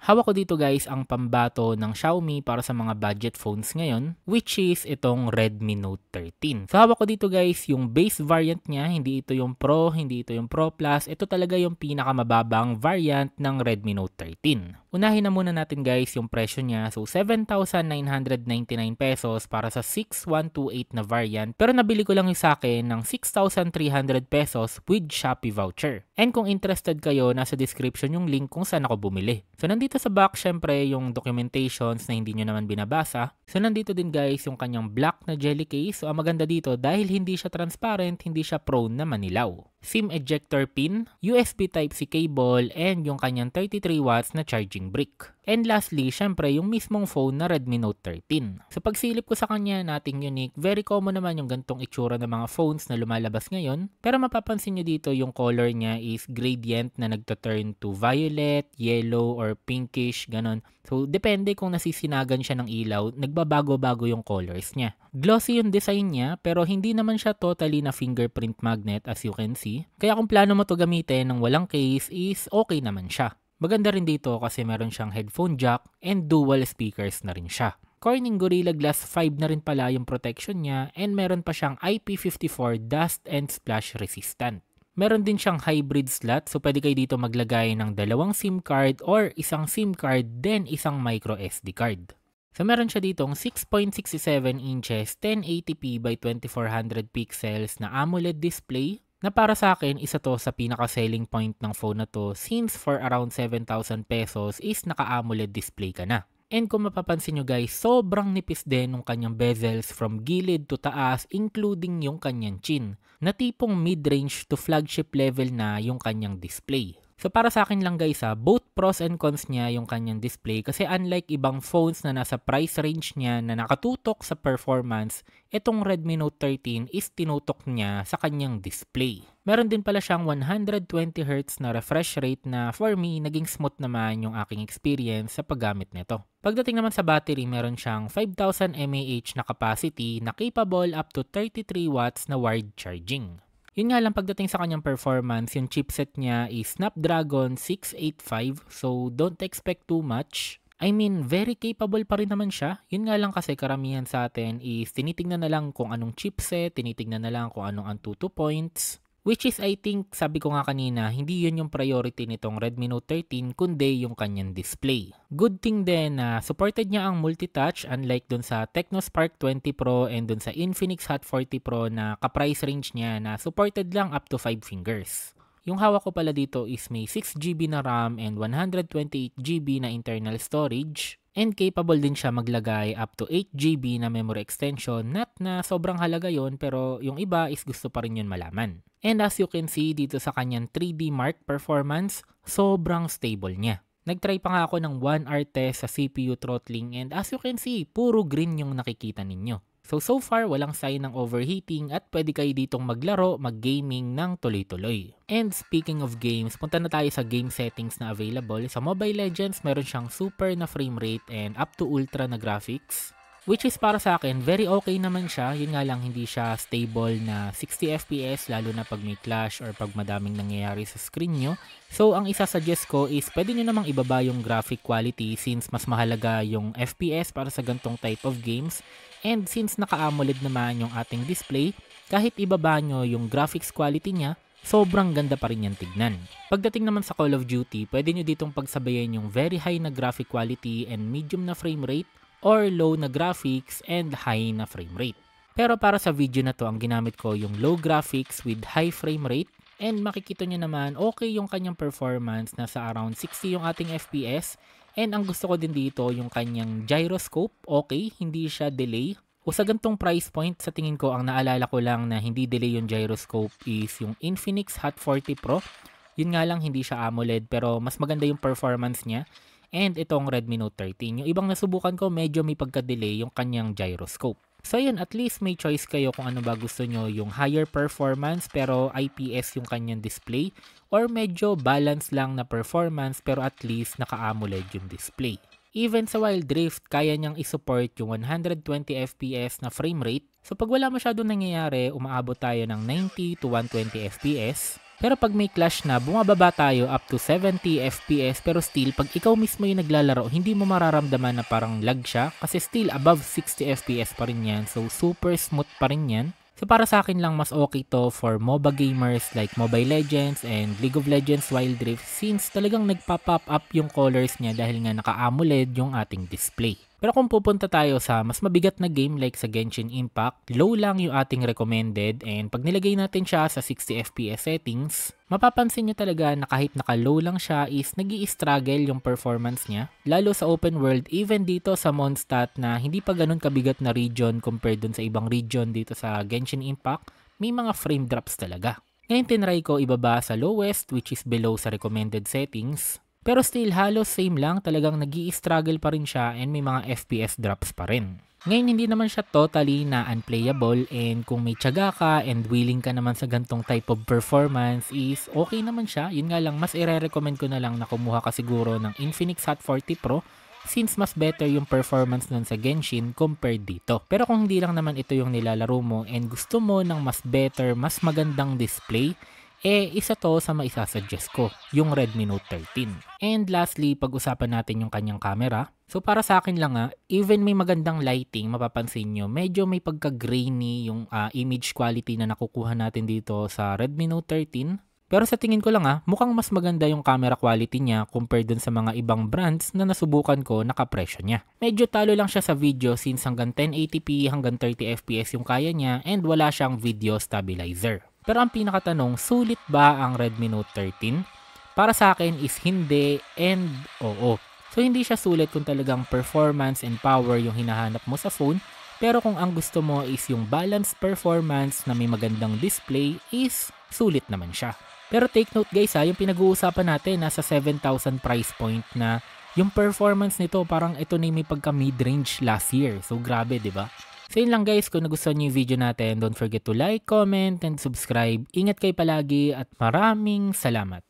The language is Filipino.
Hawak ko dito guys ang pambato ng Xiaomi para sa mga budget phones ngayon, which is itong Redmi Note 13. So hawak ko dito guys yung base variant niya, hindi ito yung Pro, hindi ito yung Pro Plus. Ito talaga yung pinakamababang variant ng Redmi Note 13. Unahin na muna natin guys yung presyo niya. So 7,999 pesos para sa 6128 na variant. Pero nabili ko lang yung sa akin ng 6,300 pesos with Shopee voucher. And kung interested kayo, nasa description yung link kung saan ako bumili. So nandito sa box, syempre, yung documentations na hindi nyo naman binabasa. So nandito din guys yung kanyang black na jelly case. So ang maganda dito, dahil hindi siya transparent, hindi siya prone na manilaw. SIM ejector pin, USB Type-C cable, and yung kanyang 33 watts na charging brick. And lastly, syempre, yung mismong phone na Redmi Note 13. Sa pagsilip ko sa kanya, nating unique, very common naman yung gantong itsura ng mga phones na lumalabas ngayon. Pero mapapansin nyo dito yung color niya is gradient na nagto-turn to violet, yellow, or pinkish, ganon. So, depende kung nasisinagan siya ng ilaw, nagbabago-bago yung colors niya. Glossy yung design niya, pero hindi naman siya totally na fingerprint magnet as you can see. Kaya kung plano mo to gamitin ng walang case is okay naman siya. Maganda rin dito kasi meron siyang headphone jack and dual speakers na rin siya. Corning Gorilla Glass 5 na rin pala yung protection niya and meron pa siyang IP54 dust and splash resistant. Meron din siyang hybrid slot, so pwede kayo dito maglagay ng dalawang SIM card or isang SIM card then isang micro SD card. So meron siya ditong 6.67 inches 1080p by 2400 pixels na AMOLED display na para sa akin isa to sa pinaka-selling point ng phone na to since for around 7,000 pesos is naka-AMOLED display ka na. And kung mapapansin nyo guys, sobrang nipis din ng kanyang bezels from gilid to taas including yung kanyang chin na tipong mid-range to flagship level na yung kanyang display. So para sa akin lang guys both pros and cons niya yung kanyang display kasi unlike ibang phones na nasa price range niya na nakatutok sa performance, itong Redmi Note 13 is tinutok niya sa kanyang display. Meron din pala siyang 120Hz na refresh rate na for me, naging smooth naman yung aking experience sa paggamit nito. Pagdating naman sa battery, meron siyang 5,000 mAh na capacity na capable up to 33 watts na wired charging. Yun nga lang pagdating sa kanyang performance, yung chipset niya is Snapdragon 685 so don't expect too much. I mean, very capable pa rin naman siya. Yun nga lang kasi karamihan sa atin is tinitingnan na lang kung anong chipset, tinitingnan na lang kung anong Antutu points. Which is I think, sabi ko nga kanina, hindi yun yung priority nitong Redmi Note 13 kundi yung kanyang display. Good thing din na supported niya ang multi-touch unlike dun sa Tecno Spark 20 Pro and dun sa Infinix Hot 40 Pro na ka-price range niya na supported lang up to 5 fingers. Yung hawak ko pala dito is may 6GB na RAM and 128GB na internal storage. And capable din siya maglagay up to 8GB na memory extension. Not na sobrang halaga yon pero yung iba is gusto pa rin yun malaman. And as you can see dito sa kanyang 3D Mark performance, sobrang stable niya. Nagtry pa nga ako ng 1 hour test sa CPU throttling and as you can see, puro green yung nakikita ninyo. So far, walang sign ng overheating at pwede kayo ditong maglaro, mag-gaming ng tuloy-tuloy. And speaking of games, punta na tayo sa game settings na available. Sa Mobile Legends, meron siyang super na frame rate and up to ultra na graphics. Which is para sa akin, very okay naman siya. Yun nga lang hindi siya stable na 60 FPS lalo na pag may clash or pag madaming nangyayari sa screen nyo. So ang isasuggest ko is pwede nyo namang ibaba yung graphic quality since mas mahalaga yung FPS para sa gantong type of games. And since naka-AMOLED naman yung ating display, kahit ibaba nyo yung graphics quality niya, sobrang ganda pa rin yan tignan. Pagdating naman sa Call of Duty, pwede nyo ditong pagsabayan yung very high na graphic quality and medium na frame rate or low na graphics and high na frame rate. Pero para sa video na to, ang ginamit ko yung low graphics with high frame rate and makikita nyo naman okay yung kanyang performance, nasa around 60 yung ating FPS. And ang gusto ko din dito yung kanyang gyroscope, okay, hindi siya delay. O sa gantong price point, sa tingin ko ang naalala ko lang na hindi delay yung gyroscope is yung Infinix Hot 40 Pro. Yun nga lang hindi siya AMOLED pero mas maganda yung performance niya. And itong Redmi Note 13. Yung ibang nasubukan ko medyo may pagka-delay yung kanyang gyroscope. So yun, at least may choice kayo kung ano ba gusto nyo, yung higher performance pero IPS yung kanyang display or medyo balance lang na performance pero at least naka-AMOLED yung display. Even sa Wild Rift, kaya niyang isupport yung 120 FPS na frame rate. So pag wala masyadong nangyayari, umaabot tayo ng 90 to 120 FPS. Pero pag may clash na, bumababa tayo up to 70 FPS pero still pag ikaw mismo yung naglalaro, hindi mo mararamdaman na parang lag siya kasi still above 60 FPS pa rin yan. So super smooth pa rin yan. So para sa akin lang mas okay to for MOBA gamers like Mobile Legends and League of Legends Wild Rift since talagang nagpa-pop up yung colors niya dahil nga naka-AMOLED yung ating display. Pero kung pupunta tayo sa mas mabigat na game like sa Genshin Impact, low lang yung ating recommended and pag nilagay natin siya sa 60 FPS settings, mapapansin nyo talaga na kahit naka-low lang siya is nag-i-struggle yung performance niya. Lalo sa open world, even dito sa Mondstadt na hindi pa ganun kabigat na region compared dun sa ibang region dito sa Genshin Impact, may mga frame drops talaga. Ngayon tinry ko ibaba sa lowest which is below sa recommended settings. Pero still halos same lang, talagang nag-i-struggle pa rin siya and may mga FPS drops pa rin. Ngayon hindi naman siya totally na unplayable and kung may tiyaga ka and willing ka naman sa gantong type of performance is okay naman siya. Yun nga lang, mas i-recommend ko na lang na kumuha ka siguro ng Infinix Hot 40 Pro since mas better yung performance nun sa Genshin compared dito. Pero kung hindi lang naman ito yung nilalaro mo and gusto mo ng mas better, mas magandang display, isa to sa maisasuggest ko, yung Redmi Note 13. And lastly, pag-usapan natin yung kanyang camera. So para sa akin lang even may magandang lighting, mapapansin nyo, medyo may pagka-grainy yung image quality na nakukuha natin dito sa Redmi Note 13. Pero sa tingin ko lang mukhang mas maganda yung camera quality niya compared dun sa mga ibang brands na nasubukan ko nakapresyo niya. Medyo talo lang siya sa video since hanggang 1080p hanggang 30 FPS yung kaya niya and wala siyang video stabilizer. Pero ang pinakatanong, sulit ba ang Redmi Note 13? Para sa akin is hindi and oo. So hindi siya sulit kung talagang performance and power yung hinahanap mo sa phone. Pero kung ang gusto mo is yung balanced performance na may magandang display is sulit naman siya. Pero take note guys yung pinag-uusapan natin nasa 7,000 price point na yung performance nito parang ito na may pagka mid-range last year. So grabe, 'di ba? So yun lang guys, kung nagustuhan niyo yung video natin, don't forget to like, comment, and subscribe. Ingat kayo palagi at maraming salamat.